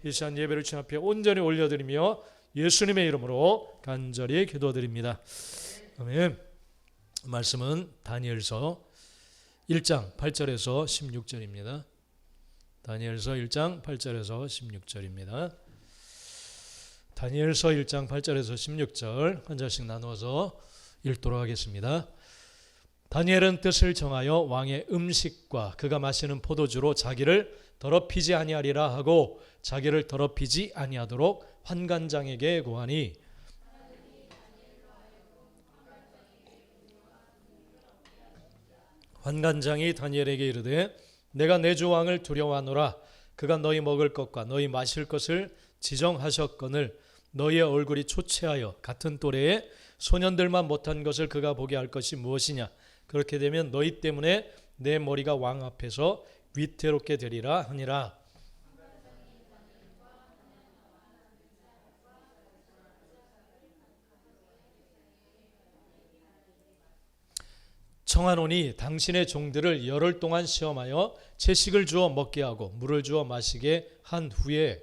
이 시간 예배를 주님 앞에 온전히 올려드리며 예수님의 이름으로 간절히 기도드립니다. 아멘. 말씀은 다니엘서 1장 8절에서 16절입니다. 다니엘서 1장 8절에서 16절입니다. 다니엘서 1장 8절에서 16절 한 절씩 나누어서 읽도록 하겠습니다. 다니엘은 뜻을 정하여 왕의 음식과 그가 마시는 포도주로 자기를 더럽히지 아니하리라 하고 자기를 더럽히지 아니하도록 환관장에게 고하니 환관장이 다니엘에게 이르되 내가 내 주 왕을 두려워하노라. 그가 너희 먹을 것과 너희 마실 것을 지정하셨거늘 너희의 얼굴이 초췌하여 같은 또래의 소년들만 못한 것을 그가 보게 할 것이 무엇이냐. 그렇게 되면 너희 때문에 내 머리가 왕 앞에서 위태롭게 되리라 하니라. 청하노니 당신의 종들을 열흘 동안 시험하여 채식을 주어 먹게 하고 물을 주어 마시게 한 후에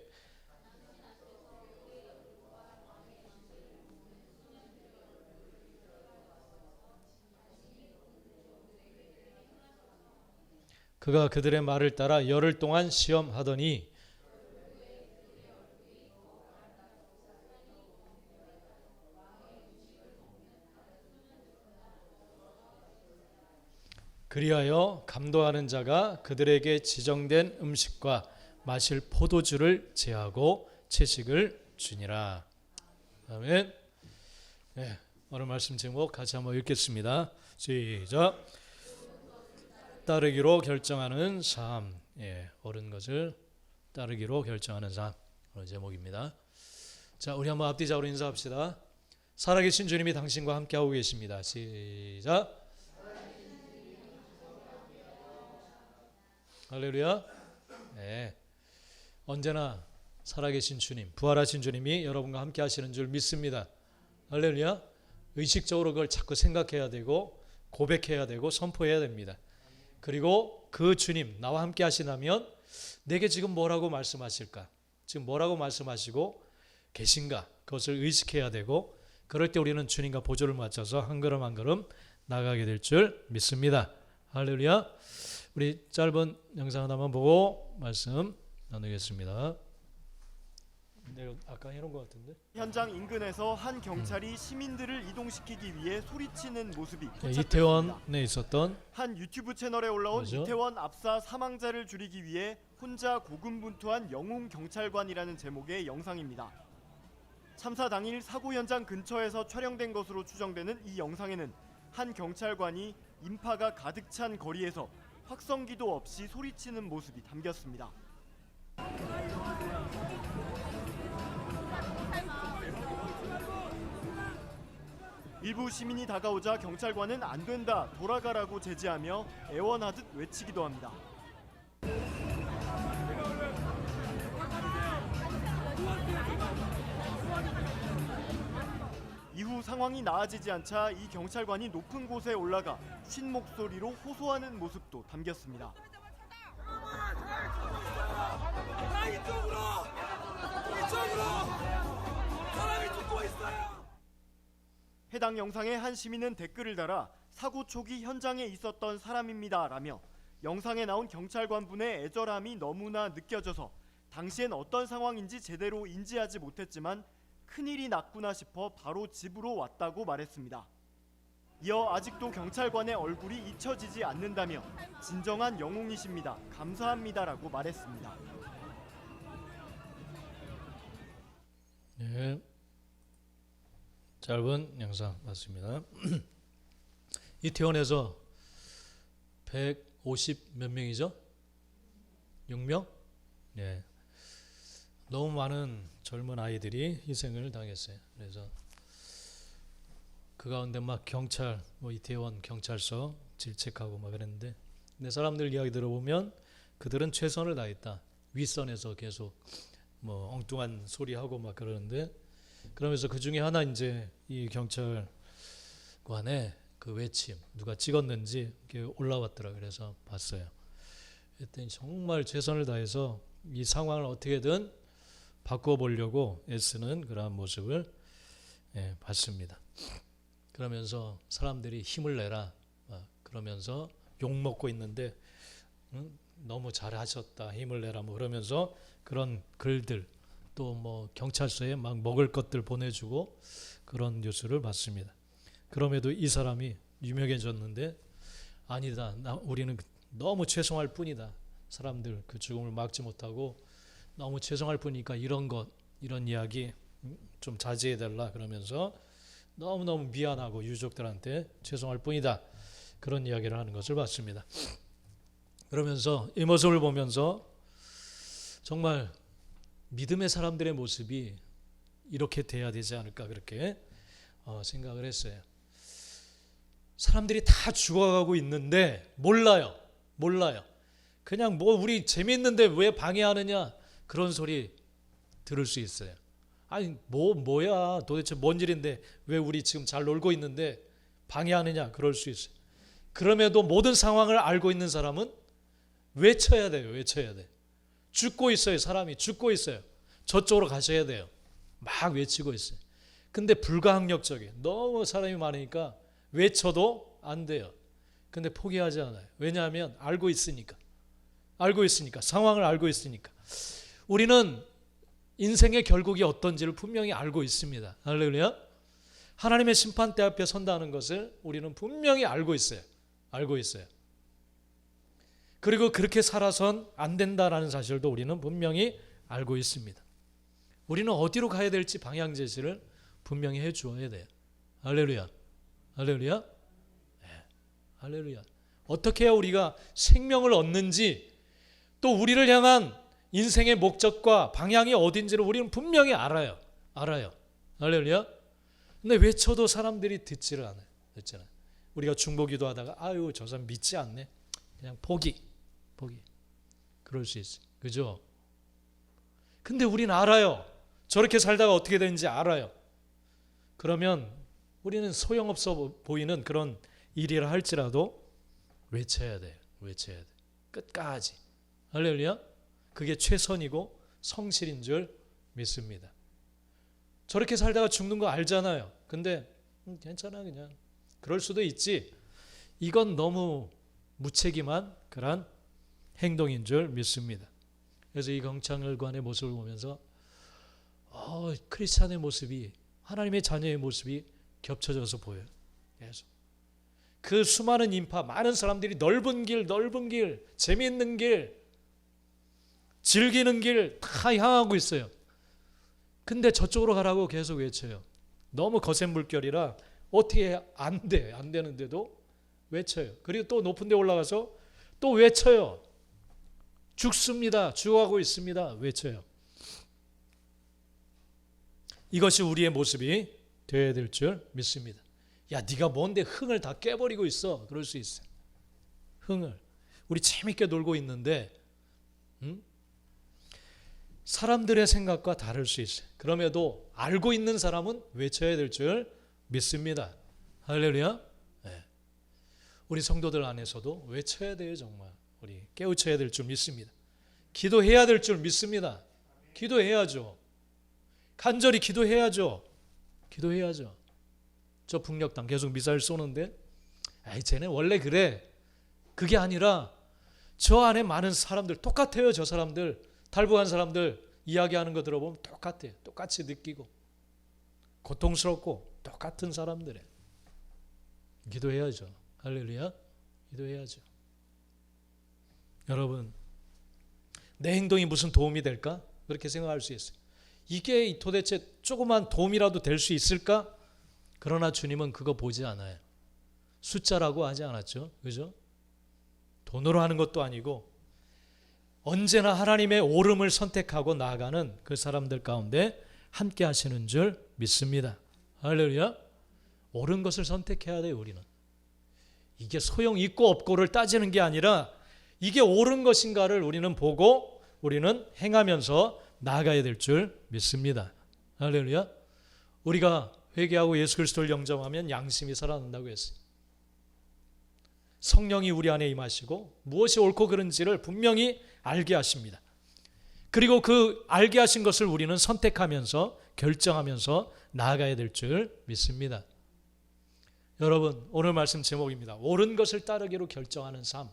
그가 그들의 말을 따라 열흘 동안 시험하더니 그리하여 감도하는 자가 그들에게 지정된 음식과 마실 포도주를 제하고 채식을 주니라. 아멘. 네, 오늘 말씀 제목 같이 한번 읽겠습니다. 시작. 따르기로 결정하는 삶. 예, 옳은 것을 따르기로 결정하는 삶. 오늘 제목입니다. 자, 우리 한번 앞뒤자로 인사합시다. 살아계신 주님이 당신과 함께하고 계십니다. 시작. 할렐루야. 네. 언제나 살아계신 주님, 부활하신 주님이 여러분과 함께 하시는 줄 믿습니다. 할렐루야. 의식적으로 그걸 자꾸 생각해야 되고 고백해야 되고 선포해야 됩니다. 그리고 그 주님 나와 함께 하시다면 내게 지금 뭐라고 말씀하실까? 지금 뭐라고 말씀하시고 계신가? 그것을 의식해야 되고 그럴 때 우리는 주님과 보조를 맞춰서 한 걸음 한 걸음 나가게 될 줄 믿습니다. 할렐루야. 우리 짧은 영상 하나만 보고 말씀 나누겠습니다. 내가 아까 해놓은 것 같은데. 현장 인근에서 한 경찰이 시민들을 이동시키기 위해 소리치는 모습이 포착됐습니다. 이태원에 있었던 한 유튜브 채널에 올라온 뭐죠? 이태원 압사 사망자를 줄이기 위해 혼자 고군분투한 영웅 경찰관이라는 제목의 영상입니다. 참사 당일 사고 현장 근처에서 촬영된 것으로 추정되는 이 영상에는 한 경찰관이 인파가 가득 찬 거리에서 확성기도 없이 소리치는 모습이 담겼습니다. 일부 시민이 다가오자 경찰관은 안 된다, 돌아가라고 제지하며 애원하듯 외치기도 합니다. 이후 상황이 나아지지 않자 이 경찰관이 높은 곳에 올라가 쉰 목소리로 호소하는 모습도 담겼습니다. 해당 영상에 한 시민은 댓글을 달아 사고 초기 현장에 있었던 사람입니다 라며 영상에 나온 경찰관분의 애절함이 너무나 느껴져서 당시엔 어떤 상황인지 제대로 인지하지 못했지만 큰일이 났구나 싶어 바로 집으로 왔다고 말했습니다. 이어 아직도 경찰관의 얼굴이 잊혀지지 않는다며 진정한 영웅이십니다. 감사합니다라고 말했습니다. 네, 짧은 영상 맞습니다. 이태원에서 150 몇 명이죠? 6명? 네. 너무 많은 젊은 아이들이 희생을 당했어요. 그래서 그 가운데 막 경찰, 이태원 경찰서 질책하고 막 그랬는데, 근데 사람들 이야기 들어보면 그들은 최선을 다했다. 윗선에서 계속 엉뚱한 소리 하고 막 그러는데, 그러면서 그 중에 하나 이제 이 경찰관의 그 외침 누가 찍었는지 이렇게 올라왔더라. 그래서 봤어요. 그랬더니 정말 최선을 다해서 이 상황을 어떻게든 바꿔보려고 애쓰는 그러한 모습을 봤습니다. 그러면서 사람들이 힘을 내라 그러면서 욕먹고 있는데 너무 잘하셨다 힘을 내라 뭐 그러면서 그런 글들 또 뭐 경찰서에 막 먹을 것들 보내주고 그런 뉴스를 봤습니다. 그럼에도 이 사람이 유명해졌는데 아니다 우리는 너무 죄송할 뿐이다. 사람들 그 죽음을 막지 못하고 너무 죄송할 뿐이니까 이런 이야기 좀 자제해달라 그러면서 너무너무 미안하고 유족들한테 죄송할 뿐이다. 그런 이야기를 하는 것을 봤습니다. 그러면서 이 모습을 보면서 정말 믿음의 사람들의 모습이 이렇게 돼야 되지 않을까 그렇게 생각을 했어요. 사람들이 다 죽어가고 있는데 몰라요. 그냥 뭐 우리 재밌는데 왜 방해하느냐 그런 소리 들을 수 있어요. 아니 뭐야 도대체 뭔 일인데 왜 우리 지금 잘 놀고 있는데 방해하느냐 그럴 수 있어요. 그럼에도 모든 상황을 알고 있는 사람은 외쳐야 돼요. 죽고 있어요. 사람이 죽고 있어요. 저쪽으로 가셔야 돼요. 막 외치고 있어요. 근데 불가항력적이에요. 너무 사람이 많으니까 외쳐도 안 돼요. 근데 포기하지 않아요. 왜냐하면 알고 있으니까 상황을 알고 있으니까. 우리는 인생의 결국이 어떤지를 분명히 알고 있습니다. 할렐루야. 하나님의 심판대 앞에 선다는 것을 우리는 분명히 알고 있어요. 그리고 그렇게 살아선 안 된다라는 사실도 우리는 분명히 알고 있습니다. 우리는 어디로 가야 될지 방향 제시를 분명히 해 주어야 돼요. 할렐루야. 할렐루야. 어떻게 해야 우리가 생명을 얻는지 또 우리를 향한 인생의 목적과 방향이 어딘지를 우리는 분명히 알아요. 할렐루야. 근데 외쳐도 사람들이 듣지를 않아요. 듣잖아요. 우리가 중보기도 하다가 아유 저 사람 믿지 않네. 그냥 포기. 그럴 수 있어요. 그죠? 근데 우리는 알아요. 저렇게 살다가 어떻게 되는지 알아요. 그러면 우리는 소용없어 보이는 그런 일이라 할지라도 외쳐야 돼요. 끝까지. 할렐루야. 그게 최선이고 성실인 줄 믿습니다. 저렇게 살다가 죽는 거 알잖아요. 근데 괜찮아 그냥. 그럴 수도 있지. 이건 너무 무책임한 그런 행동인 줄 믿습니다. 그래서 이 경찰관의 모습을 보면서 크리스찬의 모습이 하나님의 자녀의 모습이 겹쳐져서 보여요. 계속. 그 수많은 인파 많은 사람들이 넓은 길 재미있는 길 즐기는 길 다 향하고 있어요. 근데 저쪽으로 가라고 계속 외쳐요. 너무 거센 물결이라 어떻게 안 되는데도 외쳐요. 그리고 또 높은 데 올라가서 또 외쳐요. 죽어가고 있습니다. 외쳐요. 이것이 우리의 모습이 되어야 될 줄 믿습니다. 야 네가 뭔데 흥을 다 깨버리고 있어. 그럴 수 있어요. 흥을. 우리 재밌게 놀고 있는데 사람들의 생각과 다를 수 있어요. 그럼에도 알고 있는 사람은 외쳐야 될 줄 믿습니다. 할렐루야. 네. 우리 성도들 안에서도 외쳐야 돼요. 정말 우리 깨우쳐야 될 줄 믿습니다. 기도해야 될 줄 믿습니다. 기도해야죠. 간절히 기도해야죠. 저 북녘당 계속 미사일 쏘는데 쟤네 원래 그래. 그게 아니라 저 안에 많은 사람들 똑같아요. 저 사람들 탈북한 사람들 이야기하는 거 들어보면 똑같아요. 똑같이 느끼고 고통스럽고 똑같은 사람들에 기도해야죠. 할렐루야. 기도해야죠. 여러분 내 행동이 무슨 도움이 될까? 그렇게 생각할 수 있어요. 이게 도대체 조그만 도움이라도 될 수 있을까? 그러나 주님은 그거 보지 않아요. 숫자라고 하지 않았죠. 그죠? 돈으로 하는 것도 아니고 언제나 하나님의 옳음을 선택하고 나아가는 그 사람들 가운데 함께 하시는 줄 믿습니다. 할렐루야. 옳은 것을 선택해야 돼요. 우리는. 이게 소용 있고 없고를 따지는 게 아니라 이게 옳은 것인가를 우리는 보고 우리는 행하면서 나아가야 될 줄 믿습니다. 할렐루야. 우리가 회개하고 예수 그리스도를 영접하면 양심이 살아난다고 했어요. 성령이 우리 안에 임하시고 무엇이 옳고 그른지를 분명히 알게 하십니다. 그리고 그 알게 하신 것을 우리는 선택하면서 결정하면서 나아가야 될 줄 믿습니다. 여러분, 오늘 말씀 제목입니다. 옳은 것을 따르기로 결정하는 삶.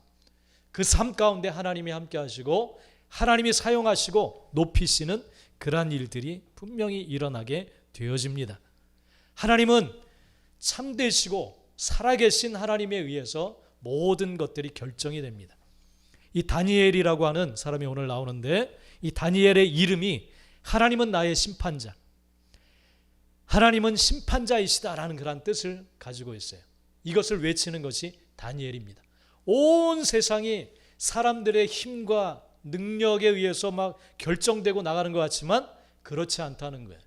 그 삶 가운데 하나님이 함께 하시고 하나님이 사용하시고 높이시는 그러한 일들이 분명히 일어나게 되어집니다. 하나님은 참되시고 살아계신 하나님에 의해서 모든 것들이 결정이 됩니다. 이 다니엘이라고 하는 사람이 오늘 나오는데, 이 다니엘의 이름이 하나님은 나의 심판자, 하나님은 심판자이시다라는 그런 뜻을 가지고 있어요. 이것을 외치는 것이 다니엘입니다. 온 세상이 사람들의 힘과 능력에 의해서 막 결정되고 나가는 것 같지만 그렇지 않다는 거예요.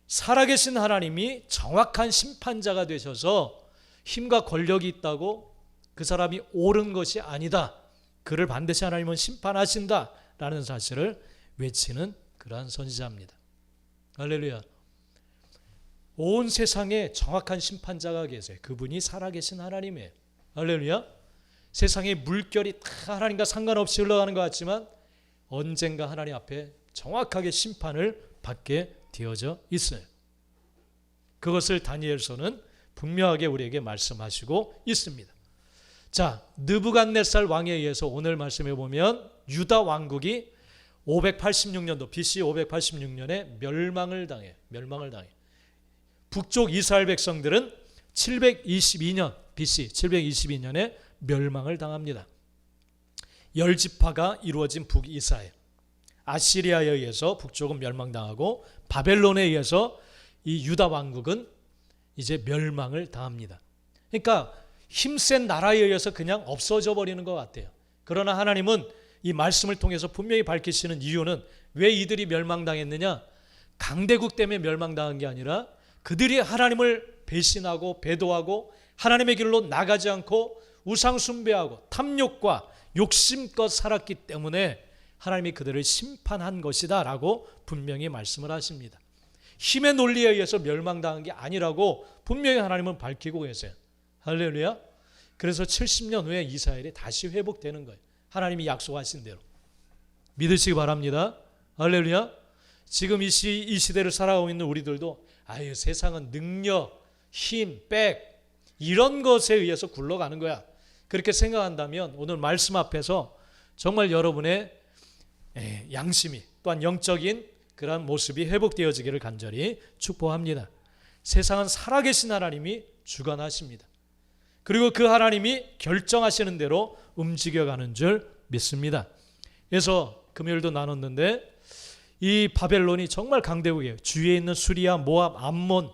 살아계신 하나님이 정확한 심판자가 되셔서 힘과 권력이 있다고 그 사람이 옳은 것이 아니다, 그를 반드시 하나님은 심판하신다라는 사실을 외치는 그러한 선지자입니다. 할렐루야. 온 세상에 정확한 심판자가 계세요. 그분이 살아계신 하나님이에요. 할렐루야. 세상의 물결이 다 하나님과 상관없이 흘러가는 것 같지만 언젠가 하나님 앞에 정확하게 심판을 받게 되어져 있어요. 그것을 다니엘서는 분명하게 우리에게 말씀하시고 있습니다. 자, 느부갓네살 왕에 의해서 오늘 말씀해 보면 유다 왕국이 586년도 BC 586년에 멸망을 당해요. 북쪽 이스라엘 백성들은 722년 BC 722년에 멸망을 당합니다. 열지파가 이루어진 북이스라엘, 아시리아에 의해서 북쪽은 멸망당하고 바벨론에 의해서 이 유다 왕국은 이제 멸망을 당합니다. 그러니까 힘센 나라에 의해서 그냥 없어져 버리는 것 같아요. 그러나 하나님은 이 말씀을 통해서 분명히 밝히시는 이유는 왜 이들이 멸망당했느냐? 강대국 때문에 멸망당한 게 아니라 그들이 하나님을 배신하고 배도하고 하나님의 길로 나가지 않고 우상 숭배하고 탐욕과 욕심껏 살았기 때문에 하나님이 그들을 심판한 것이다 라고 분명히 말씀을 하십니다. 힘의 논리에 의해서 멸망당한 게 아니라고 분명히 하나님은 밝히고 계세요. 할렐루야. 그래서 70년 후에 이스라엘이 다시 회복되는 거예요. 하나님이 약속하신 대로 믿으시기 바랍니다. 할렐루야. 지금 이 시대를 살아가고 있는 우리들도 아유, 세상은 능력, 힘, 빽 이런 것에 의해서 굴러가는 거야, 그렇게 생각한다면 오늘 말씀 앞에서 정말 여러분의 양심이 또한 영적인 그런 모습이 회복되어지기를 간절히 축복합니다. 세상은 살아계신 하나님이 주관하십니다. 그리고 그 하나님이 결정하시는 대로 움직여가는 줄 믿습니다. 그래서 금요일도 나눴는데 이 바벨론이 정말 강대국이에요. 주위에 있는 수리아, 모압, 암몬,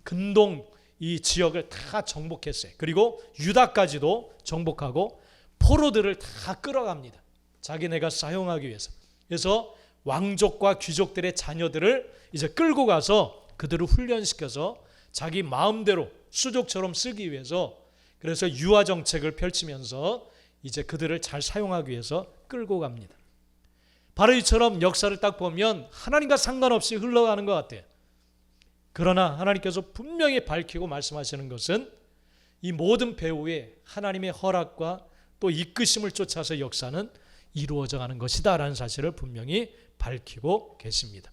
근동 이 지역을 다 정복했어요. 그리고 유다까지도 정복하고 포로들을 다 끌어갑니다. 자기네가 사용하기 위해서. 그래서 왕족과 귀족들의 자녀들을 이제 끌고 가서 그들을 훈련시켜서 자기 마음대로 수족처럼 쓰기 위해서, 그래서 유아 정책을 펼치면서 이제 그들을 잘 사용하기 위해서 끌고 갑니다. 바로 이처럼 역사를 딱 보면 하나님과 상관없이 흘러가는 것 같아요. 그러나 하나님께서 분명히 밝히고 말씀하시는 것은 이 모든 배후에 하나님의 허락과 또 이끄심을 쫓아서 역사는 이루어져 가는 것이다 라는 사실을 분명히 밝히고 계십니다.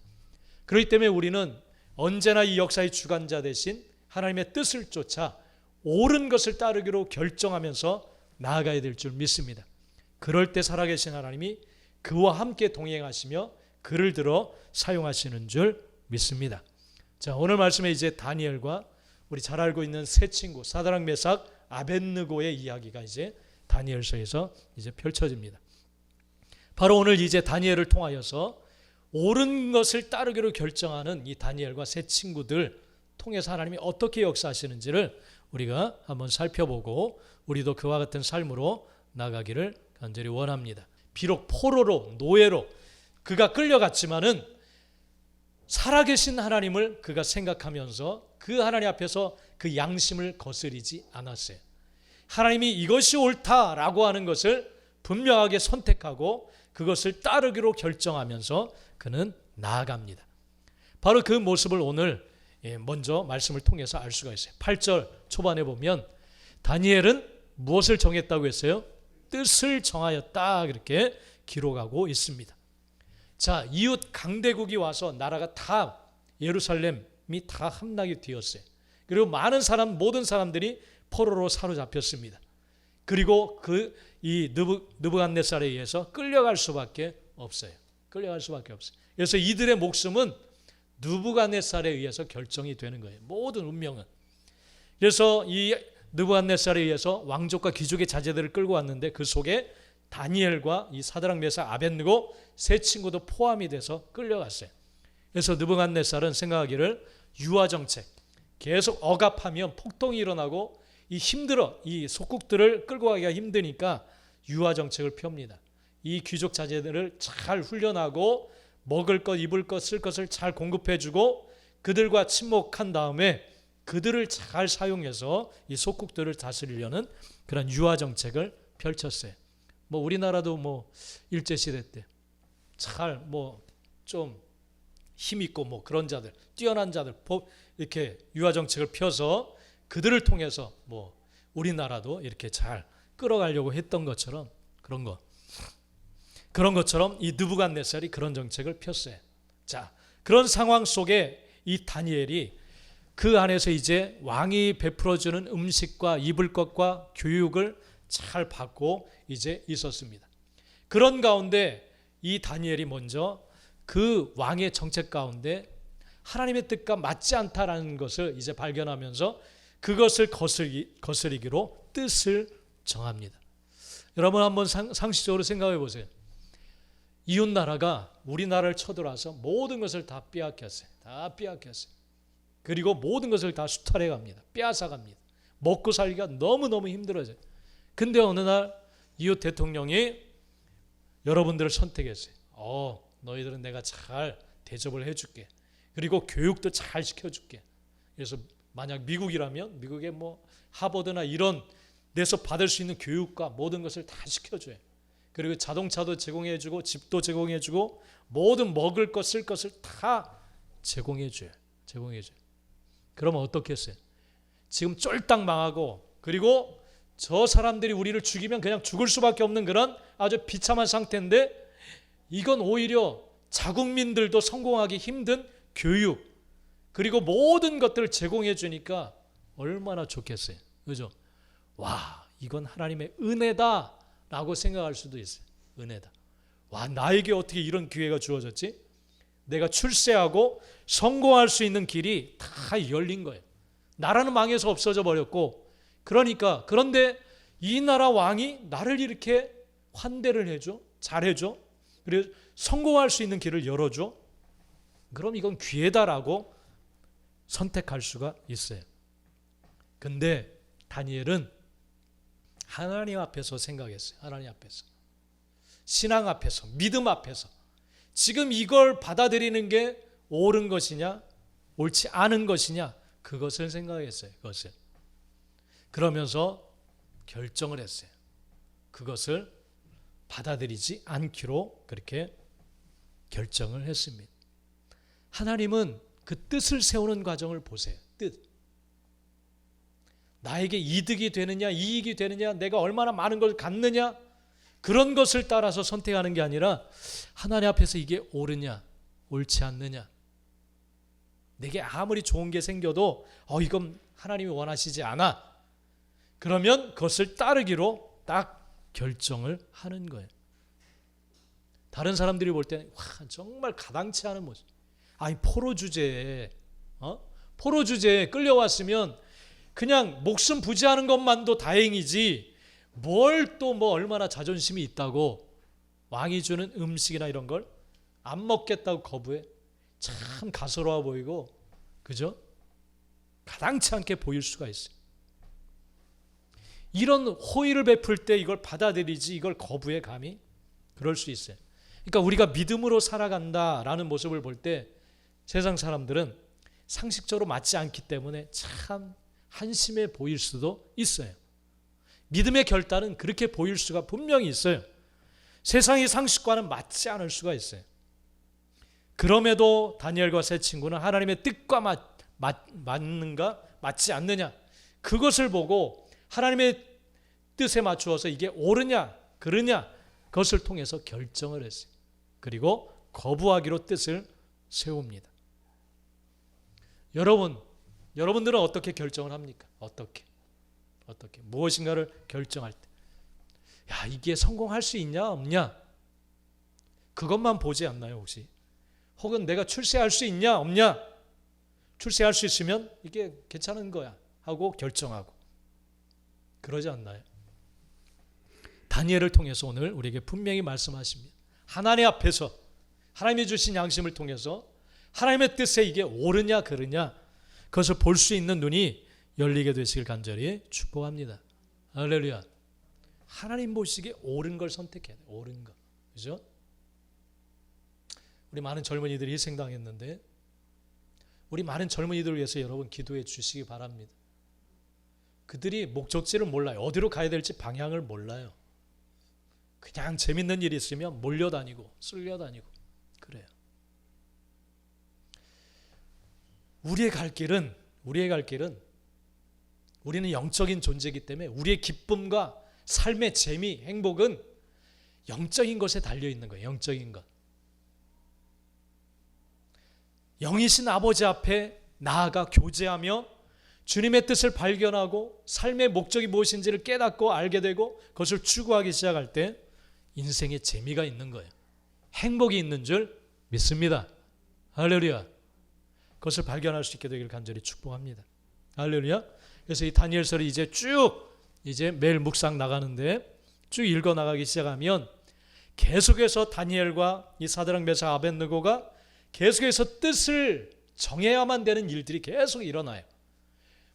그렇기 때문에 우리는 언제나 이 역사의 주관자 되신 하나님의 뜻을 쫓아 옳은 것을 따르기로 결정하면서 나아가야 될 줄 믿습니다. 그럴 때 살아계신 하나님이 그와 함께 동행하시며 그를 들어 사용하시는 줄 믿습니다. 자, 오늘 말씀에 이제 다니엘과 우리 잘 알고 있는 세 친구 사드락, 메삭, 아벳느고의 이야기가 이제 다니엘서에서 이제 펼쳐집니다. 바로 오늘 이제 다니엘을 통하여서 옳은 것을 따르기로 결정하는 이 다니엘과 세 친구들 통해서 하나님이 어떻게 역사하시는지를 우리가 한번 살펴보고 우리도 그와 같은 삶으로 나가기를 간절히 원합니다. 비록 포로로, 노예로 그가 끌려갔지만은 살아계신 하나님을 그가 생각하면서 그 하나님 앞에서 그 양심을 거스리지 않았어요. 하나님이 이것이 옳다라고 하는 것을 분명하게 선택하고 그것을 따르기로 결정하면서 그는 나아갑니다. 바로 그 모습을 오늘 먼저 말씀을 통해서 알 수가 있어요. 8절 초반에 보면 다니엘은 무엇을 정했다고 했어요? 뜻을 정하였다, 그렇게 기록하고 있습니다. 자, 이웃 강대국이 와서 나라가 다 예루살렘이 다 함락이 되었어요. 그리고 많은 모든 사람들이 포로로 사로잡혔습니다. 그리고 이 느부갓네살에 의해서 끌려갈 수밖에 없어요. 끌려갈 수밖에 없어요. 그래서 이들의 목숨은 느부갓네살에 의해서 결정이 되는 거예요. 모든 운명은. 그래서 이 느부갓네살에 의해서 왕족과 귀족의 자제들을 끌고 왔는데 그 속에 다니엘과 이 사드락 메삭 아벳느고 세 친구도 포함이 돼서 끌려갔어요. 그래서 느부갓네살은 생각하기를 유화 정책, 계속 억압하면 폭동이 일어나고 이 속국들을 끌고 가기가 힘드니까 유화 정책을 펴옵니다. 이 귀족 자제들을 잘 훈련하고 먹을 것, 입을 것, 쓸 것을 잘 공급해주고 그들과 친목한 다음에 그들을 잘 사용해서 이 속국들을 다스리려는 그런 유화 정책을 펼쳤어요. 뭐 우리나라도 뭐 일제시대 때 잘 뭐 좀 힘있고 뭐 그런 자들, 뛰어난 자들 이렇게 유화 정책을 펴서 그들을 통해서 뭐 우리나라도 이렇게 잘 끌어가려고 했던 것처럼 그런 것처럼 이 느부갓네살이 그런 정책을 폈어요. 자, 그런 상황 속에 이 다니엘이 그 안에서 이제 왕이 베풀어주는 음식과 입을 것과 교육을 잘 받고 이제 있었습니다. 그런 가운데 이 다니엘이 먼저 그 왕의 정책 가운데 하나님의 뜻과 맞지 않다라는 것을 이제 발견하면서 그것을 거스리기로 뜻을 정합니다. 여러분 한번 상식적으로 생각해 보세요. 이웃 나라가 우리나라를 쳐들어와서 모든 것을 다 빼앗겼어요. 그리고 모든 것을 다 수탈해 갑니다. 빼앗아 갑니다. 먹고 살기가 너무너무 힘들어져요. 근데 어느 날 이웃 대통령이 여러분들을 선택했어요. 너희들은 내가 잘 대접을 해줄게. 그리고 교육도 잘 시켜줄게. 그래서 만약 미국이라면 미국의 뭐 하버드나 이런 데서 받을 수 있는 교육과 모든 것을 다 시켜줘요. 그리고 자동차도 제공해주고 집도 제공해주고 모든 먹을 것 쓸 것을 다 제공해줘요. 그러면 어떻겠어요? 지금 쫄딱 망하고 그리고 저 사람들이 우리를 죽이면 그냥 죽을 수밖에 없는 그런 아주 비참한 상태인데 이건 오히려 자국민들도 성공하기 힘든 교육 그리고 모든 것들을 제공해 주니까 얼마나 좋겠어요. 그죠? 와, 이건 하나님의 은혜다라고 생각할 수도 있어요. 은혜다. 와, 나에게 어떻게 이런 기회가 주어졌지? 내가 출세하고 성공할 수 있는 길이 다 열린 거예요. 나라는 망해서 없어져 버렸고 그런데 이 나라 왕이 나를 이렇게 환대를 해줘, 잘해줘, 그리고 성공할 수 있는 길을 열어줘. 그럼 이건 기회다라고 선택할 수가 있어요. 근데 다니엘은 하나님 앞에서 생각했어요. 하나님 앞에서. 신앙 앞에서, 믿음 앞에서. 지금 이걸 받아들이는 게 옳은 것이냐, 옳지 않은 것이냐, 그것을 생각했어요. 그것을. 그러면서 결정을 했어요. 그것을 받아들이지 않기로 그렇게 결정을 했습니다. 하나님은 그 뜻을 세우는 과정을 보세요. 뜻. 나에게 이득이 되느냐, 이익이 되느냐, 내가 얼마나 많은 걸 갖느냐, 그런 것을 따라서 선택하는 게 아니라 하나님 앞에서 이게 옳으냐, 옳지 않느냐. 내게 아무리 좋은 게 생겨도 이건 하나님이 원하시지 않아. 그러면 그것을 따르기로 딱 결정을 하는 거예요. 다른 사람들이 볼 때는 정말 가당치 않은 모습. 포로 주제에 끌려왔으면 그냥 목숨 부지하는 것만도 다행이지 뭘 또 뭐 얼마나 자존심이 있다고 왕이 주는 음식이나 이런 걸 안 먹겠다고 거부해. 참 가소로워 보이고, 그죠? 가당치 않게 보일 수가 있어요. 이런 호의를 베풀 때 이걸 받아들이지 이걸 거부해 감히? 그럴 수 있어요. 그러니까 우리가 믿음으로 살아간다라는 모습을 볼 때 세상 사람들은 상식적으로 맞지 않기 때문에 참 한심해 보일 수도 있어요. 믿음의 결단은 그렇게 보일 수가 분명히 있어요. 세상의 상식과는 맞지 않을 수가 있어요. 그럼에도 다니엘과 세 친구는 하나님의 뜻과 맞는가 맞지 않느냐 그것을 보고 하나님의 뜻에 맞추어서 이게 옳으냐 그르냐 그것을 통해서 결정을 했어요. 그리고 거부하기로 뜻을 세웁니다. 여러분들은 어떻게 결정을 합니까? 어떻게 무엇인가를 결정할 때, 야, 이게 성공할 수 있냐 없냐, 그것만 보지 않나요 혹시? 혹은 내가 출세할 수 있냐 없냐, 출세할 수 있으면 이게 괜찮은 거야 하고 결정하고, 그러지 않나요? 다니엘을 통해서 오늘 우리에게 분명히 말씀하십니다. 하나님 앞에서 하나님이 주신 양심을 통해서 하나님의 뜻에 이게 옳으냐 그르냐, 그것을 볼 수 있는 눈이 열리게 되시길 간절히 축복합니다. 할렐루야. 하나님 보시기에 옳은 걸 선택해야 돼요. 옳은 거. 그죠? 우리 많은 젊은이들이 희생당했는데, 우리 많은 젊은이들을 위해서 여러분 기도해 주시기 바랍니다. 그들이 목적지를 몰라요. 어디로 가야 될지 방향을 몰라요. 그냥 재밌는 일이 있으면 몰려다니고 쓸려다니고 그래요. 우리의 갈 길은 우리는 영적인 존재이기 때문에 우리의 기쁨과 삶의 재미, 행복은 영적인 것에 달려있는 거예요. 영적인 것. 영이신 아버지 앞에 나아가 교제하며 주님의 뜻을 발견하고 삶의 목적이 무엇인지를 깨닫고 알게 되고 그것을 추구하기 시작할 때 인생에 재미가 있는 거예요. 행복이 있는 줄 믿습니다. 할렐루야. 그것을 발견할 수 있게 되기를 간절히 축복합니다. 할렐루야. 그래서 이 다니엘서를 이제 매일 묵상 나가는데 쭉 읽어 나가기 시작하면 계속해서 다니엘과 이 사드락 메삭 아벳느고가 계속해서 뜻을 정해야만 되는 일들이 계속 일어나요.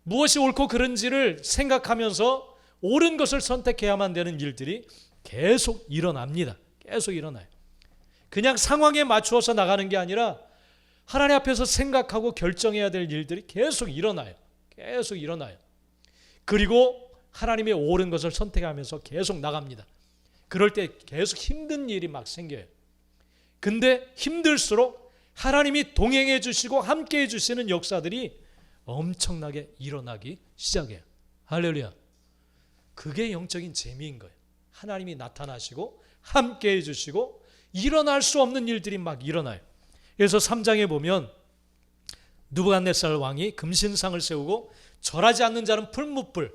무엇이 옳고 그른지를 생각하면서 옳은 것을 선택해야만 되는 일들이 계속 일어납니다. 계속 일어나요. 그냥 상황에 맞추어서 나가는 게 아니라 하나님 앞에서 생각하고 결정해야 될 일들이 계속 일어나요. 계속 일어나요. 그리고 하나님의 옳은 것을 선택하면서 계속 나갑니다. 그럴 때 계속 힘든 일이 막 생겨요. 근데 힘들수록 하나님이 동행해 주시고 함께 해 주시는 역사들이 엄청나게 일어나기 시작해요. 할렐루야. 그게 영적인 재미인 거예요. 하나님이 나타나시고 함께 해 주시고 일어날 수 없는 일들이 막 일어나요. 그래서 3장에 보면 느부갓네살 왕이 금신상을 세우고 절하지 않는 자는 풀무불,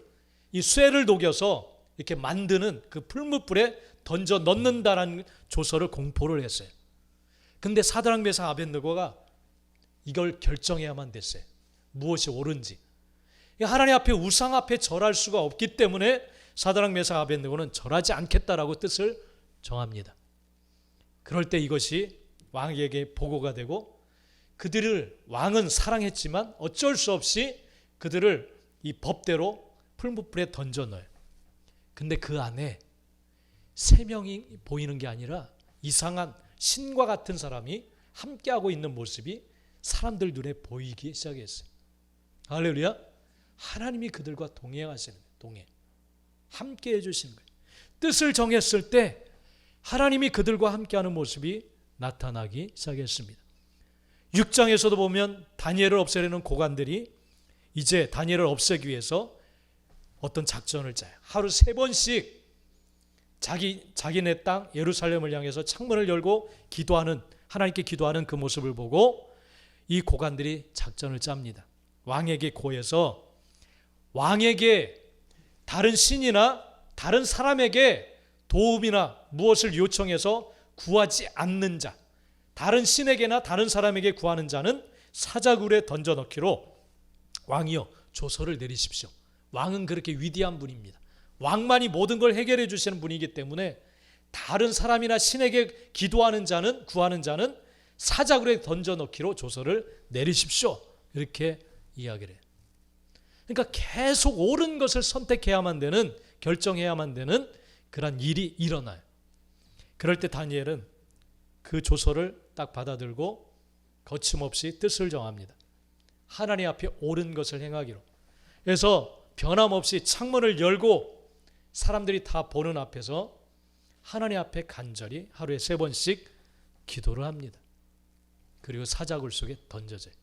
이 쇠를 녹여서 이렇게 만드는 그 풀무불에 던져 넣는다라는 조서를 공포를 했어요. 근데 사드락 메삭 아벳느고가 이걸 결정해야만 됐어요. 무엇이 옳은지. 하나님 앞에 우상 앞에 절할 수가 없기 때문에 사드락 메삭 아벳느고는 절하지 않겠다라고 뜻을 정합니다. 그럴 때 이것이 왕에게 보고가 되고 그들을 왕은 사랑했지만 어쩔 수 없이 그들을 이 법대로 풀무불에 던져 넣어요. 근데 그 안에 3명이 보이는 게 아니라 이상한 신과 같은 사람이 함께하고 있는 모습이 사람들 눈에 보이기 시작했어요. 할렐루야. 하나님이 그들과 동행하시는 거예요. 동행. 함께 해주시는 거예요. 뜻을 정했을 때 하나님이 그들과 함께하는 모습이 나타나기 시작했습니다. 6장에서도 보면 다니엘을 없애려는 고관들이 이제 다니엘을 없애기 위해서 어떤 작전을 짜요. 하루 3번씩 자기네 땅 예루살렘을 향해서 창문을 열고 기도하는, 하나님께 기도하는 그 모습을 보고 이 고관들이 작전을 짭니다. 왕에게 고해서 왕에게 다른 신이나 다른 사람에게 도움이나 무엇을 요청해서 구하지 않는 자, 다른 신에게나 다른 사람에게 구하는 자는 사자굴에 던져 넣기로 왕이여 조서를 내리십시오. 왕은 그렇게 위대한 분입니다. 왕만이 모든 걸 해결해 주시는 분이기 때문에 다른 사람이나 신에게 기도하는 자는, 구하는 자는 사자굴에 던져 넣기로 조서를 내리십시오. 이렇게 이야기를 해요. 그러니까 계속 옳은 것을 선택해야만 되는, 결정해야만 되는 그런 일이 일어나요. 그럴 때 다니엘은 그 조서를 딱 받아들고 거침없이 뜻을 정합니다. 하나님 앞에 옳은 것을 행하기로. 그래서 변함없이 창문을 열고 사람들이 다 보는 앞에서 하나님 앞에 간절히 하루에 3번씩 기도를 합니다. 그리고 사자굴 속에 던져져요.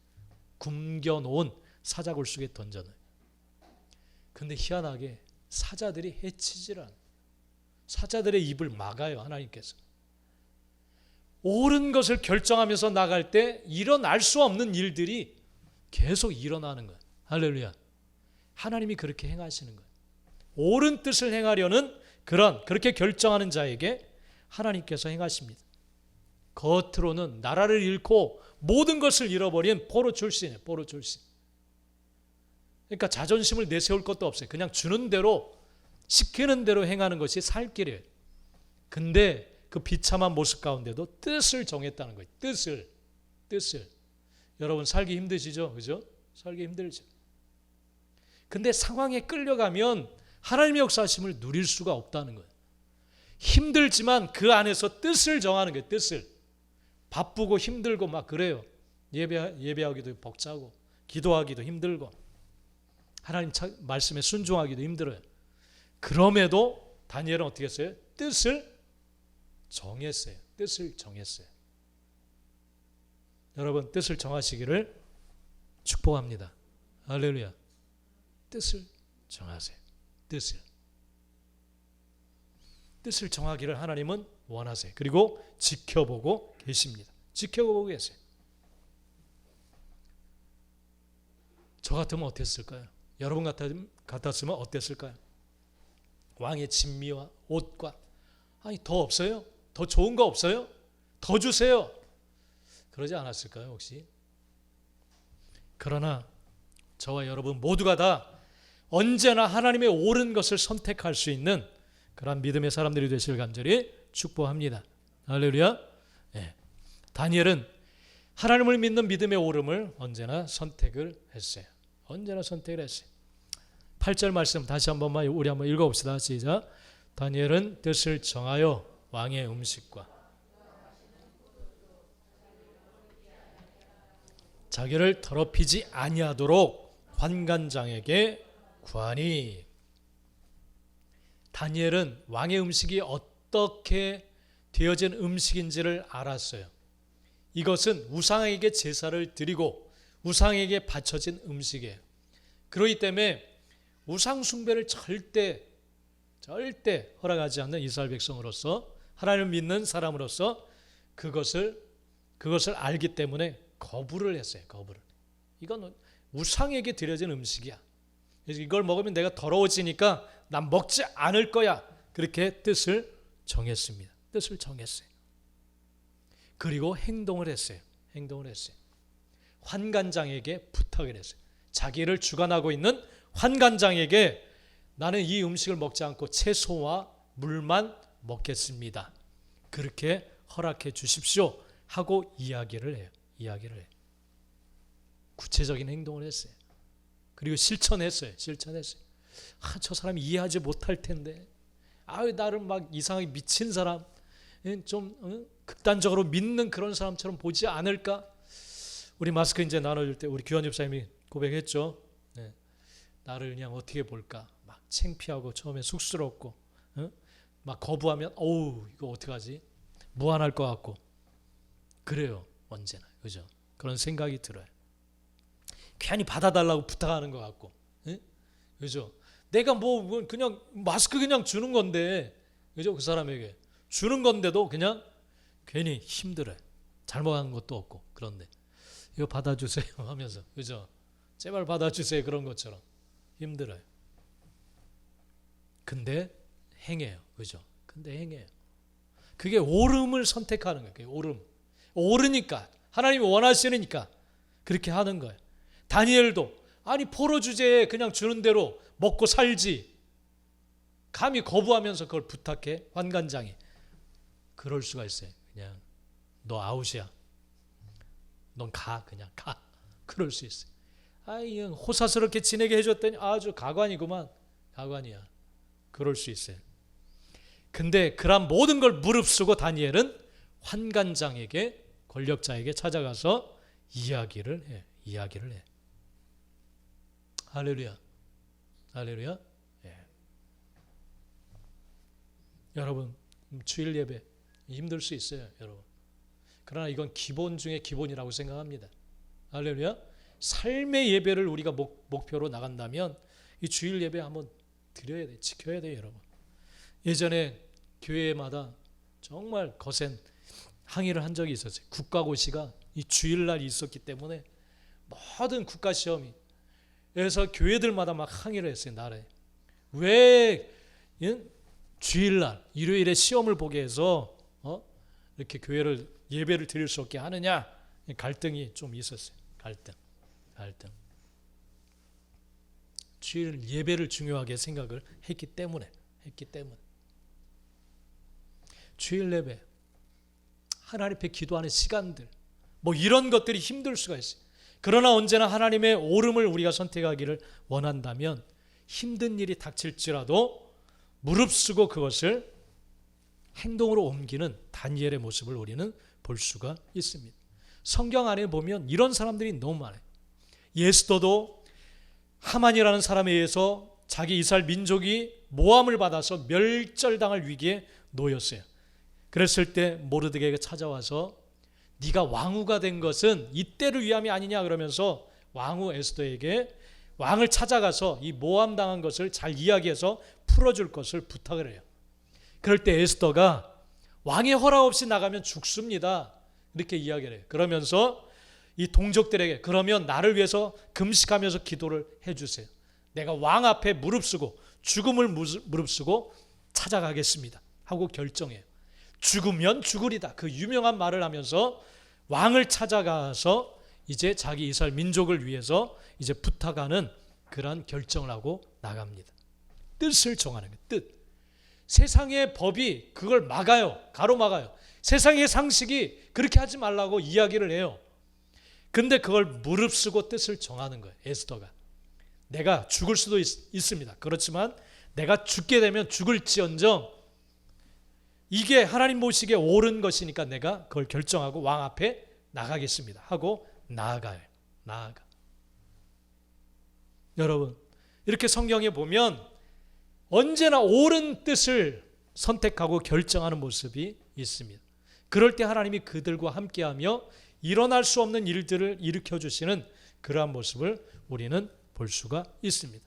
굶겨놓은 사자굴 속에 던져놔요. 근데 희한하게 사자들이 해치질 않아요. 사자들의 입을 막아요. 하나님께서. 옳은 것을 결정하면서 나갈 때 일어날 수 없는 일들이 계속 일어나는 거예요. 할렐루야. 하나님이 그렇게 행하시는 거예요. 옳은 뜻을 행하려는 그렇게 결정하는 자에게 하나님께서 행하십니다. 겉으로는 나라를 잃고 모든 것을 잃어버린 포로 출신이에요. 포로 출신. 그러니까 자존심을 내세울 것도 없어요. 그냥 주는 대로 시키는 대로 행하는 것이 살 길이에요. 근데 그 비참한 모습 가운데도 뜻을 정했다는 거예요. 뜻을. 여러분 살기 힘드시죠? 그죠? 살기 힘들죠. 근데 상황에 끌려가면 하나님의 역사하심을 누릴 수가 없다는 거예요. 힘들지만 그 안에서 뜻을 정하는 거예요. 뜻을. 바쁘고 힘들고 막 그래요. 예배하기도 벅차고 기도하기도 힘들고 하나님 말씀에 순종하기도 힘들어요. 그럼에도 다니엘은 어떻게 했어요? 뜻을 정했어요. 뜻을 정했어요. 여러분 뜻을 정하시기를 축복합니다. 할렐루야. 뜻을 정하세요. 뜻을 정하기를 하나님은 원하세요. 그리고 지켜보고 계십니다. 지켜보고 계세요. 저 같으면 어땠을까요? 여러분 같았으면 어땠을까요? 왕의 진미와 옷과 아니 더 없어요? 더 좋은 거 없어요? 더 주세요. 그러지 않았을까요 혹시? 그러나 저와 여러분 모두가 다 언제나 하나님의 옳은 것을 선택할 수 있는 그런 믿음의 사람들이 되실 간절히 축복합니다. 할렐루야. 네. 다니엘은 하나님을 믿는 믿음의 옳음을 언제나 선택을 했어요. 8절 말씀 다시 한 번만 우리 한번 읽어봅시다. 시작. 다니엘은 뜻을 정하여 왕의 음식과 자기를 더럽히지 아니하도록 환관장에게 구하니. 다니엘은 왕의 음식이 어떻게 되어진 음식인지를 알았어요. 이것은 우상에게 제사를 드리고 우상에게 바쳐진 음식이에요. 그렇기 때문에 우상 숭배를 절대 허락하지 않는 이스라엘 백성으로서 하나님을 믿는 사람으로서 그것을 알기 때문에 거부를 했어요. 거부를. 이건 우상에게 드려진 음식이야. 그래서 이걸 먹으면 내가 더러워지니까 난 먹지 않을 거야. 그렇게 뜻을 정했습니다. 뜻을 정했어요. 그리고 행동을 했어요. 환관장에게 부탁을 했어요. 자기를 주관하고 있는 환관장에게 나는 이 음식을 먹지 않고 채소와 물만 먹겠습니다. 그렇게 허락해 주십시오 하고 이야기를 해요. 구체적인 행동을 했어요. 그리고 실천했어요. 저 사람이 이해하지 못할 텐데. 나를 막 이상하게 미친 사람, 좀 극단적으로 믿는 그런 사람처럼 보지 않을까? 우리 마스크 이제 나눠줄 때 우리 규환 집사님이 고백했죠. 네. 나를 그냥 어떻게 볼까? 막 창피하고 처음에 쑥스럽고, 막 거부하면 이거 어떡하지? 무안할 것 같고. 그래요. 언제나. 그죠? 그런 생각이 들어요. 괜히 받아달라고 부탁하는 것 같고. 그죠? 내가 그냥 마스크 그냥 주는 건데, 그죠? 그 사람에게 주는 건데도 그냥 괜히 힘들어요. 잘못한 것도 없고. 그런데 이거 받아주세요 하면서, 그죠? 제발 받아주세요. 그런 것처럼 힘들어요. 근데 행해요. 그죠? 그게 옳음을 선택하는 거예요. 그게 옳으니까 하나님이 원하시니까 그렇게 하는 거예요. 다니엘도 포로 주제에 그냥 주는 대로 먹고 살지 감히 거부하면서 그걸 부탁해. 환관장이 그럴 수가 있어요. 그냥 너 아웃이야. 넌 그냥 가. 그럴 수 있어요. 호사스럽게 지내게 해줬더니 아주 가관이구만. 가관이야. 그럴 수 있어요. 근데 그런 모든 걸 무릅쓰고 다니엘은 환관장에게, 권력자에게 찾아가서 이야기를 해. 할렐루야. 예. 여러분 주일 예배 힘들 수 있어요, 여러분. 그러나 이건 기본 중에 기본이라고 생각합니다. 할렐루야. 삶의 예배를 우리가 목표로 나간다면 이 주일 예배 한번 드려야 돼, 지켜야 돼요, 여러분. 예전에 교회마다 정말 거센 항의를 한 적이 있었어요. 국가고시가 이 주일날이 있었기 때문에 모든 국가시험이, 그래서 교회들마다 막 항의를 했어요. 나라에 왜 주일날 일요일에 시험을 보게 해서 이렇게 교회를 예배를 드릴 수 없게 하느냐. 갈등이 좀 있었어요. 갈등. 주일 예배를 중요하게 생각을 했기 때문에 주일 예배, 하나님 앞에 기도하는 시간들, 뭐 이런 것들이 힘들 수가 있어요. 그러나 언제나 하나님의 옳음을 우리가 선택하기를 원한다면 힘든 일이 닥칠지라도 무릅쓰고 그것을 행동으로 옮기는 다니엘의 모습을 우리는 볼 수가 있습니다. 성경 안에 보면 이런 사람들이 너무 많아요. 에스더도 하만이라는 사람에 의해서 자기 이스라엘 민족이 모함을 받아서 멸절당할 위기에 놓였어요. 그랬을 때 모르드게가 찾아와서 네가 왕후가 된 것은 이때를 위함이 아니냐 그러면서 왕후 에스더에게 왕을 찾아가서 이 모함당한 것을 잘 이야기해서 풀어줄 것을 부탁을 해요. 그럴 때 에스더가 왕의 허락 없이 나가면 죽습니다, 이렇게 이야기를 해요. 그러면서 이 동족들에게 그러면 나를 위해서 금식하면서 기도를 해주세요. 내가 왕 앞에 무릅쓰고 죽음을 무릅쓰고 찾아가겠습니다 하고 결정해요. 죽으면 죽으리다, 그 유명한 말을 하면서 왕을 찾아가서 이제 자기 이스라엘 민족을 위해서 이제 부탁하는 그러한 결정을 하고 나갑니다. 뜻을 정하는 거예요. 뜻. 세상의 법이 그걸 막아요. 가로막아요. 세상의 상식이 그렇게 하지 말라고 이야기를 해요. 근데 그걸 무릅쓰고 뜻을 정하는 거예요. 에스더가. 내가 죽을 수도 있습니다. 그렇지만 내가 죽게 되면 죽을지언정 이게 하나님 보시기에 옳은 것이니까 내가 그걸 결정하고 왕 앞에 나가겠습니다 하고 나아가요. 여러분, 이렇게 성경에 보면 언제나 옳은 뜻을 선택하고 결정하는 모습이 있습니다. 그럴 때 하나님이 그들과 함께하며 일어날 수 없는 일들을 일으켜 주시는 그러한 모습을 우리는 볼 수가 있습니다.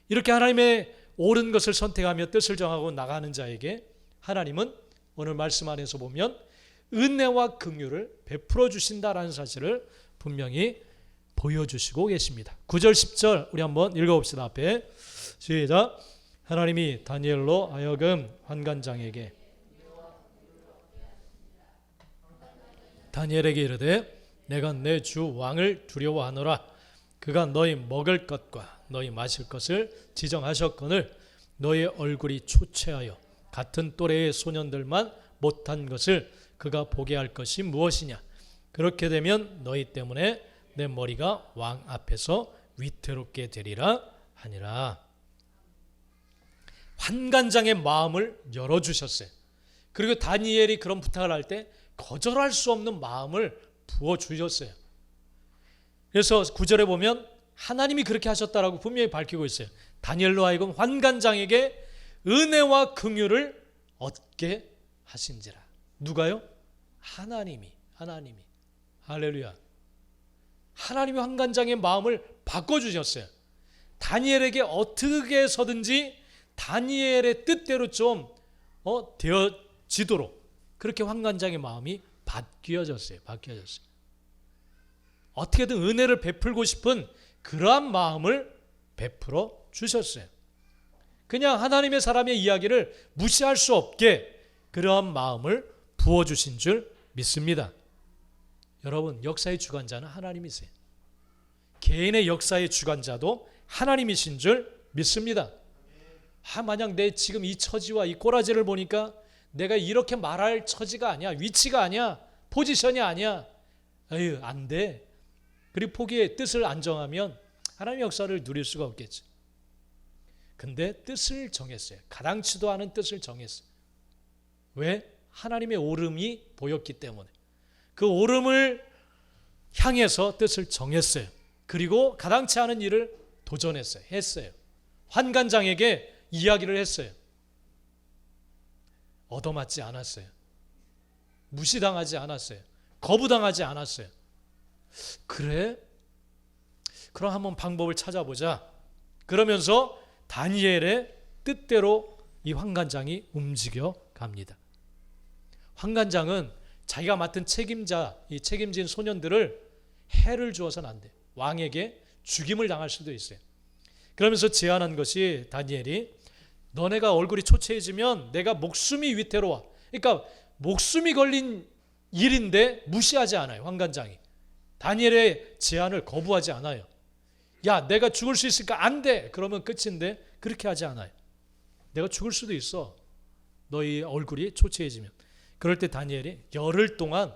이렇게 하나님의 옳은 것을 선택하며 뜻을 정하고 나가는 자에게 하나님은 오늘 말씀 안에서 보면 은혜와 긍휼을 베풀어 주신다라는 사실을 분명히 보여주시고 계십니다. 9절 10절 우리 한번 읽어봅시다. 앞에 시작. 하나님이 다니엘로 하여금 환관장에게 다니엘에게 이르되 내가 내 주 왕을 두려워하노라. 그가 너희 먹을 것과 너희 마실 것을 지정하셨거늘 너희 얼굴이 초췌하여 같은 또래의 소년들만 못한 것을 그가 보게 할 것이 무엇이냐. 그렇게 되면 너희 때문에 내 머리가 왕 앞에서 위태롭게 되리라 하니라. 환관장의 마음을 열어주셨어요. 그리고 다니엘이 그런 부탁을 할 때 거절할 수 없는 마음을 부어주셨어요. 그래서 9절에 보면 하나님이 그렇게 하셨다라고 분명히 밝히고 있어요. 다니엘로 하여금 환관장에게 은혜와 긍휼을 얻게 하신지라. 누가요? 하나님이. 할렐루야. 하나님이 환관장의 마음을 바꿔주셨어요. 다니엘에게 어떻게 해서든지 다니엘의 뜻대로 좀 되어지도록 그렇게 환관장의 마음이 바뀌어졌어요. 어떻게든 은혜를 베풀고 싶은 그러한 마음을 베풀어 주셨어요. 그냥 하나님의 사람의 이야기를 무시할 수 없게 그러한 마음을 부어주신 줄 믿습니다. 여러분, 역사의 주관자는 하나님이세요. 개인의 역사의 주관자도 하나님이신 줄 믿습니다. 만약 내 지금 이 처지와 이 꼬라지를 보니까 내가 이렇게 말할 처지가 아니야, 위치가 아니야, 포지션이 아니야, 안 돼. 그리고 포기의 뜻을 안 정하면 하나님의 역사를 누릴 수가 없겠지. 근데 뜻을 정했어요. 가당치도 않은 뜻을 정했어요. 왜? 하나님의 옳음이 보였기 때문에. 그 옳음을 향해서 뜻을 정했어요. 그리고 가당치 않은 일을 도전했어요. 했어요. 환관장에게 이야기를 했어요. 얻어맞지 않았어요. 무시당하지 않았어요. 거부당하지 않았어요. 그래? 그럼 한번 방법을 찾아보자. 그러면서 다니엘의 뜻대로 이 환관장이 움직여 갑니다. 환관장은 자기가 맡은 책임자, 이 책임진 소년들을 해를 주어서는 안 돼. 왕에게 죽임을 당할 수도 있어요. 그러면서 제안한 것이 다니엘이 너네가 얼굴이 초췌해지면 내가 목숨이 위태로워. 그러니까 목숨이 걸린 일인데 무시하지 않아요. 황관장이 다니엘의 제안을 거부하지 않아요. 야, 내가 죽을 수 있으니까 안 돼. 그러면 끝인데 그렇게 하지 않아요. 내가 죽을 수도 있어. 너희 얼굴이 초췌해지면. 그럴 때 다니엘이 열흘 동안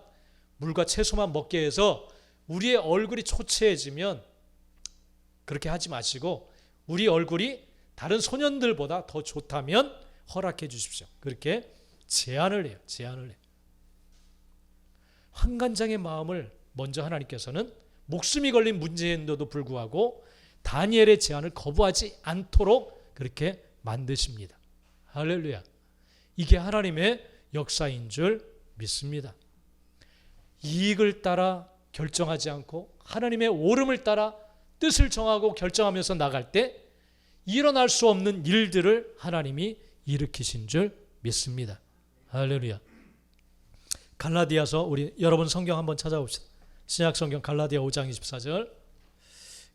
물과 채소만 먹게 해서 우리의 얼굴이 초췌해지면 그렇게 하지 마시고 우리 얼굴이 다른 소년들보다 더 좋다면 허락해 주십시오. 그렇게 제안을 해요. 제안을 해요. 황관장의 마음을 먼저 하나님께서는 목숨이 걸린 문제인데도 불구하고 다니엘의 제안을 거부하지 않도록 그렇게 만드십니다. 할렐루야. 이게 하나님의 역사인 줄 믿습니다. 이익을 따라 결정하지 않고 하나님의 오름을 따라 뜻을 정하고 결정하면서 나갈 때 일어날 수 없는 일들을 하나님이 일으키신 줄 믿습니다. 할렐루야. 갈라디아서 우리 여러분 성경 한번 찾아봅시다. 신약 성경 갈라디아 5장 24절.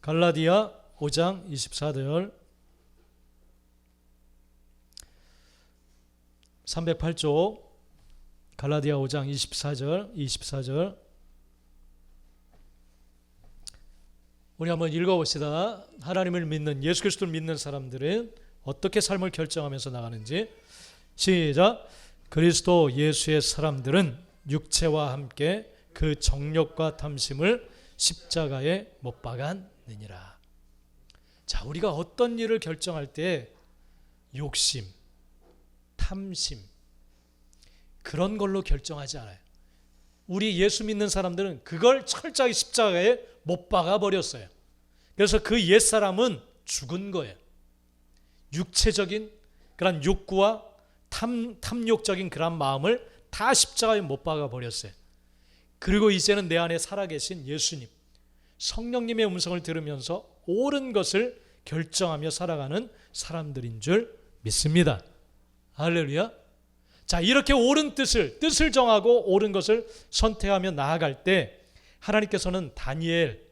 갈라디아 5장 24절. 308쪽 갈라디아 5장 24절 우리 한번 읽어봅시다. 하나님을 믿는 예수 그리스도를 믿는 사람들은 어떻게 삶을 결정하면서 나가는지. 시작. 그리스도 예수의 사람들은 육체와 함께 그 정욕과 탐심을 십자가에 못 박았느니라. 자, 우리가 어떤 일을 결정할 때 욕심, 탐심 그런 걸로 결정하지 않아요. 우리 예수 믿는 사람들은 그걸 철저히 십자가에 못 박아 버렸어요. 그래서 그 옛사람은 죽은 거예요. 육체적인 그런 욕구와 탐욕적인 그런 마음을 다 십자가에 못 박아 버렸어요. 그리고 이제는 내 안에 살아계신 예수님, 성령님의 음성을 들으면서 옳은 것을 결정하며 살아가는 사람들인 줄 믿습니다. 할렐루야. 자, 이렇게 옳은 뜻을 정하고 옳은 것을 선택하며 나아갈 때 하나님께서는 다니엘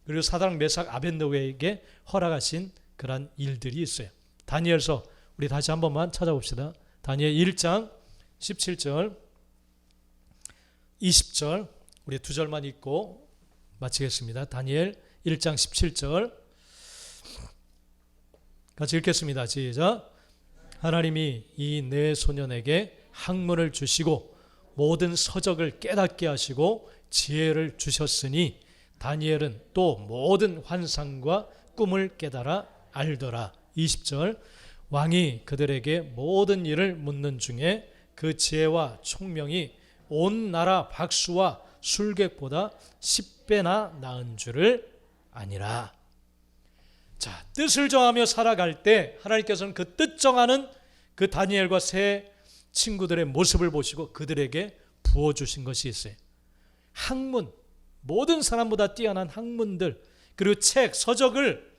그리고 사드락 메삭 아벳느고에게 허락하신 그런 일들이 있어요. 다니엘서 우리 다시 한 번만 찾아봅시다. 다니엘 1장 17절 20절 우리 두 절만 읽고 마치겠습니다. 다니엘 1장 17절 같이 읽겠습니다. 시작. 하나님이 이 네 소년에게 학문을 주시고 모든 서적을 깨닫게 하시고 지혜를 주셨으니 다니엘은 또 모든 환상과 꿈을 깨달아 알더라. 20절 왕이 그들에게 모든 일을 묻는 중에 그 지혜와 총명이 온 나라 박수와 술객보다 10배나 나은 줄을 아니라. 자, 뜻을 정하며 살아갈 때 하나님께서는 그 뜻 정하는 그 다니엘과 세 친구들의 모습을 보시고 그들에게 부어주신 것이 있어요. 학문, 모든 사람보다 뛰어난 학문들, 그리고 책, 서적을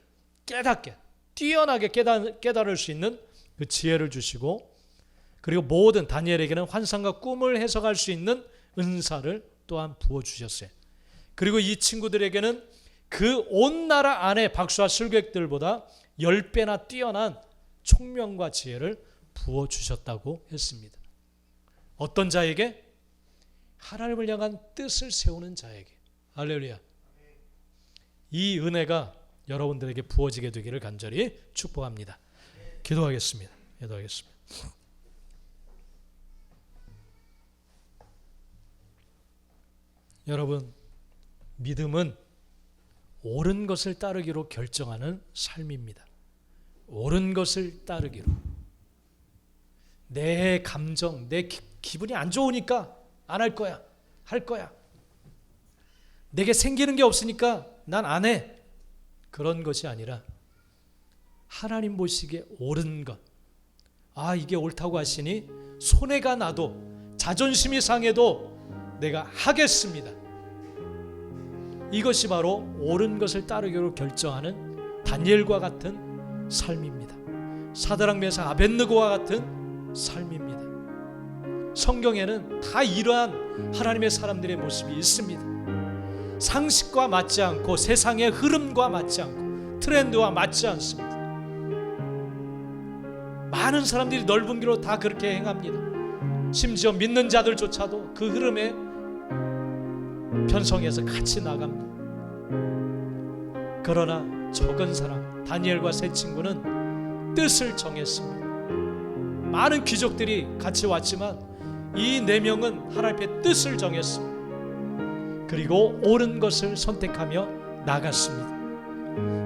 깨닫게, 뛰어나게 깨달을 수 있는 그 지혜를 주시고, 그리고 모든 다니엘에게는 환상과 꿈을 해석할 수 있는 은사를 또한 부어주셨어요. 그리고 이 친구들에게는 그 온 나라 안에 박수와 술객들보다 10배나 뛰어난 총명과 지혜를 부어주셨다고 했습니다. 어떤 자에게? 하나님을 향한 뜻을 세우는 자에게. 할렐루야. 이 은혜가 여러분들에게 부어지게 되기를 간절히 축복합니다. 기도하겠습니다. 여러분, 믿음은 옳은 것을 따르기로 결정하는 삶입니다. 옳은 것을 따르기로. 내 감정, 내 기분이 안 좋으니까 안 할 거야. 할 거야. 내게 생기는 게 없으니까 난 안 해. 그런 것이 아니라 하나님 보시기에 옳은 것. 아, 이게 옳다고 하시니 손해가 나도 자존심이 상해도 내가 하겠습니다. 이것이 바로 옳은 것을 따르기로 결정하는 다니엘과 같은 삶입니다. 사드락 메삭 아벳느고와 같은 삶입니다. 성경에는 다 이러한 하나님의 사람들의 모습이 있습니다. 상식과 맞지 않고 세상의 흐름과 맞지 않고 트렌드와 맞지 않습니다. 많은 사람들이 넓은 길로 다 그렇게 행합니다. 심지어 믿는 자들조차도 그 흐름에 편성해서 같이 나갑니다. 그러나 적은 사람 다니엘과 세 친구는 뜻을 정했습니다. 많은 귀족들이 같이 왔지만 이 네 명은 하나님의 뜻을 정했습니다. 그리고 옳은 것을 선택하며 나갔습니다.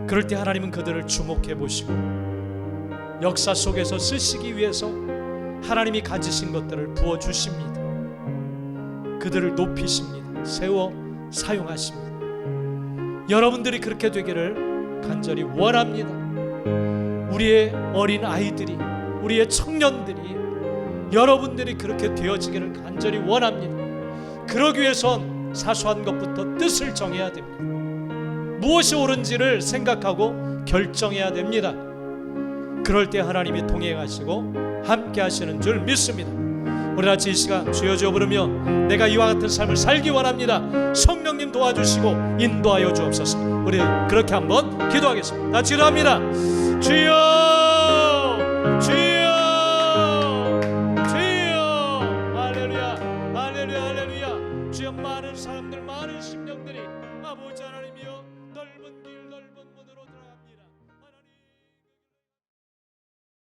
그럴 때 하나님은 그들을 주목해 보시고 역사 속에서 쓰시기 위해서 하나님이 가지신 것들을 부어주십니다. 그들을 높이십니다. 세워 사용하십니다. 여러분들이 그렇게 되기를 간절히 원합니다. 우리의 어린 아이들이, 우리의 청년들이, 여러분들이 그렇게 되어지기를 간절히 원합니다. 그러기 위해선 사소한 것부터 뜻을 정해야 됩니다. 무엇이 옳은지를 생각하고 결정해야 됩니다. 그럴 때 하나님이 동행하시고 함께 하시는 줄 믿습니다. 우리 같이 이 시간 주여 주여 부르며 내가 이와 같은 삶을 살기 원합니다. 성령님 도와주시고 인도하여 주옵소서. 우리 그렇게 한번 기도하겠습니다. 다 기도합니다. 주여 주여 주여. 할렐루야 할렐루야 할렐루야. 주여 많은 사람들 많은 심령들이 아버지